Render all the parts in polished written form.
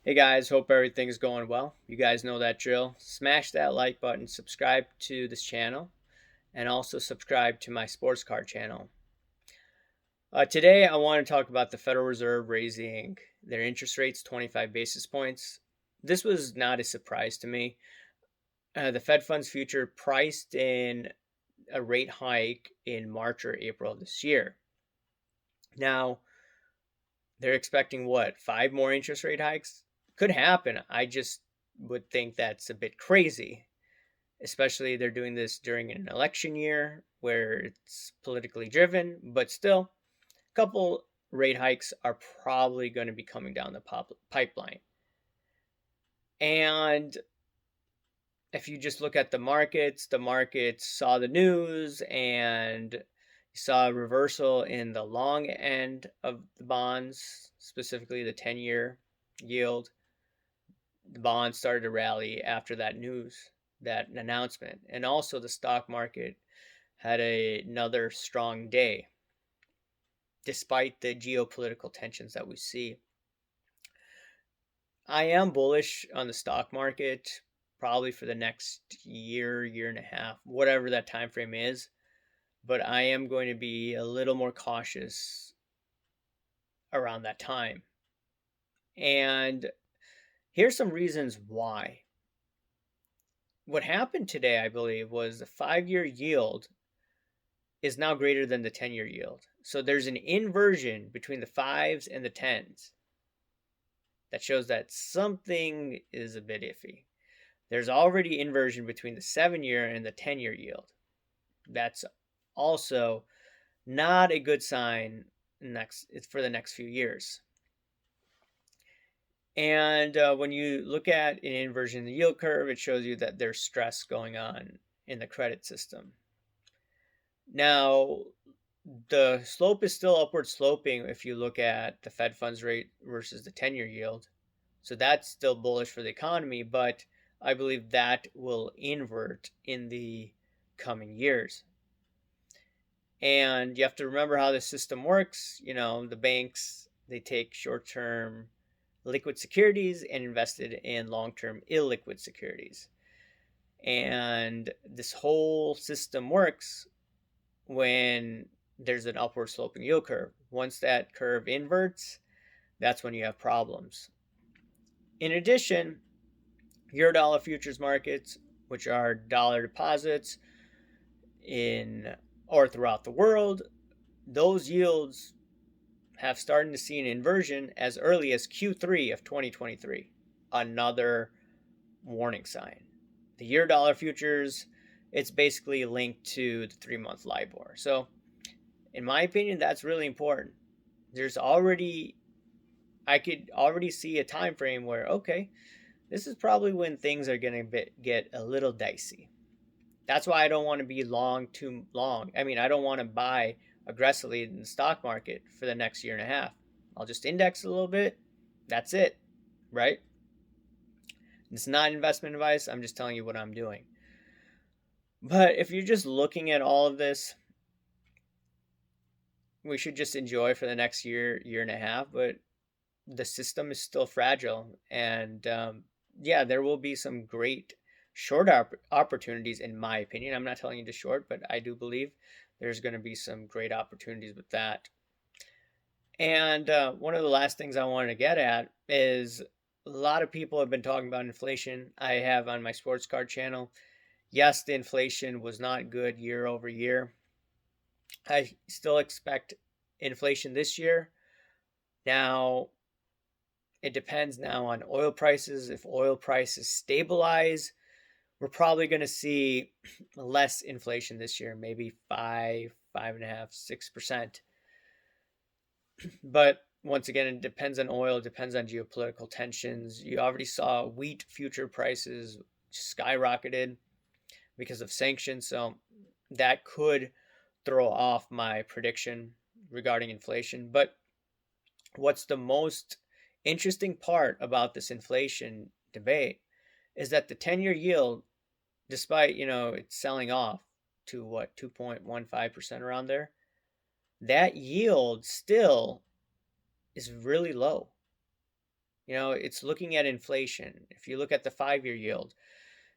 Hey guys, hope everything's going well. You guys know that drill. Smash that like button, subscribe to this channel, and also subscribe to my sports car channel. Today, I want to talk about the Federal Reserve raising their interest rates 25 basis points. This was not a surprise to me. The Fed funds future priced in a rate hike in March or April of this year. Now, they're expecting what, five more interest rate hikes? Could happen. I just would think that's a bit crazy, especially they're doing this during an election year where it's politically driven, but still, a couple rate hikes are probably going to be coming down the pipeline. And if you just look at the markets saw the news and you saw a reversal in the long end of the bonds, specifically the 10-year yield. The bonds started to rally after that news, that announcement. And also the stock market had another strong day despite the geopolitical tensions that we see. I am bullish on the stock market probably for the next year, year and a half, whatever that time frame is, but I am going to be a little more cautious around that time. And here's some reasons why. What happened today, I believe, was the 5-year yield is now greater than the 10-year yield. So there's an inversion between the fives and the tens that shows that something is a bit iffy. There's already inversion between the 7-year and the 10-year yield. That's also not a good sign for the next few years. And when you look at an inversion in the yield curve, it shows you that there's stress going on in the credit system. Now, the slope is still upward sloping if you look at the Fed funds rate versus the 10-year yield. So that's still bullish for the economy, but I believe that will invert in the coming years. And you have to remember how the system works. You know, the banks, they take short-term liquid securities and invest it in long-term illiquid securities. And this whole system works when there's an upward sloping yield curve. Once that curve inverts, that's when you have problems. In addition, Eurodollar futures markets, which are dollar deposits in or throughout the world, those yields have started to see an inversion as early as Q3 of 2023. Another warning sign. The Eurodollar futures, it's basically linked to the 3-month LIBOR. So, in my opinion, that's really important. I could already see a time frame where, okay, this is probably when things are going to get a little dicey. That's why I don't want to be long too long. I mean, I don't want to buy aggressively in the stock market for the next year and a half. I'll just index a little bit. That's it, right? It's not investment advice. I'm just telling you what I'm doing. But if you're just looking at all of this, we should just enjoy for the next year, year and a half. But the system is still fragile. And yeah, there will be some great short opportunities, in my opinion. I'm not telling you to short, but I do believe there's going to be some great opportunities with that. And one of the last things I wanted to get at is a lot of people have been talking about inflation. I have on my sports card channel. Yes, the inflation was not good year over year. I still expect inflation this year. Now, it depends now on oil prices. If oil prices stabilize, we're probably going to see less inflation this year, maybe 5.5, 6%. But once again, it depends on oil, it depends on geopolitical tensions. You already saw wheat future prices skyrocketed because of sanctions. So that could throw off my prediction regarding inflation. But what's the most interesting part about this inflation debate is that the 10-year yield, despite, it's selling off to what, 2.15% around there, that yield still is really low. It's looking at inflation. If you look at the 5-year yield,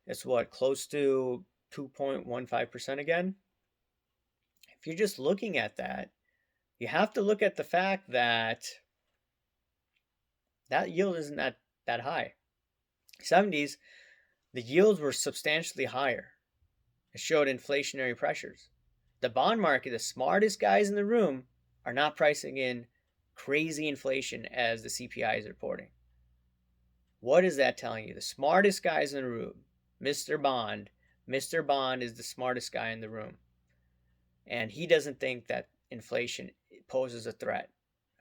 it's what, close to 2.15% again? If you're just looking at that, you have to look at the fact that that yield isn't that high. 70s, the yields were substantially higher. It showed inflationary pressures. The bond market, the smartest guys in the room, are not pricing in crazy inflation as the CPI is reporting. What is that telling you? The smartest guys in the room, Mr. Bond is the smartest guy in the room. And he doesn't think that inflation poses a threat.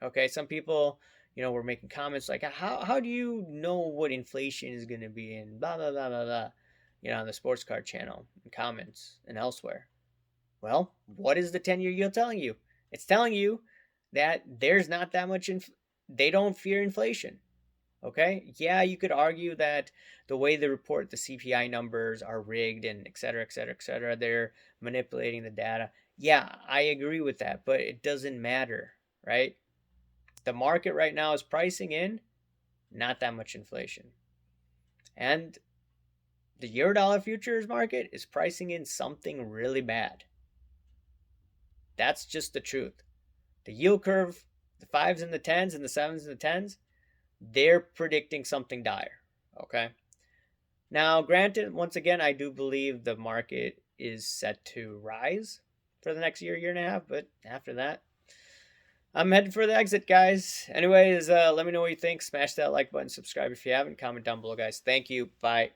Okay, some people, were making comments like, how do you know what inflation is going to be in blah, blah, blah, blah, blah, on the Sports Card channel, in comments, and elsewhere. Well, what is the 10-year yield telling you? It's telling you that there's not that much, they don't fear inflation. Okay? Yeah, you could argue that the way they report the CPI numbers are rigged and et cetera, et cetera, et cetera. They're manipulating the data. Yeah, I agree with that, but it doesn't matter, right? The market right now is pricing in not that much inflation. And the Eurodollar futures market is pricing in something really bad. That's just the truth. The yield curve, the 5s and the 10s and the 7s and the 10s, they're predicting something dire, okay? Now, granted, once again, I do believe the market is set to rise for the next year and a half, but after that, I'm headed for the exit, guys. Anyways, let me know what you think. Smash that like button, subscribe if you haven't, comment down below, guys. Thank you. Bye.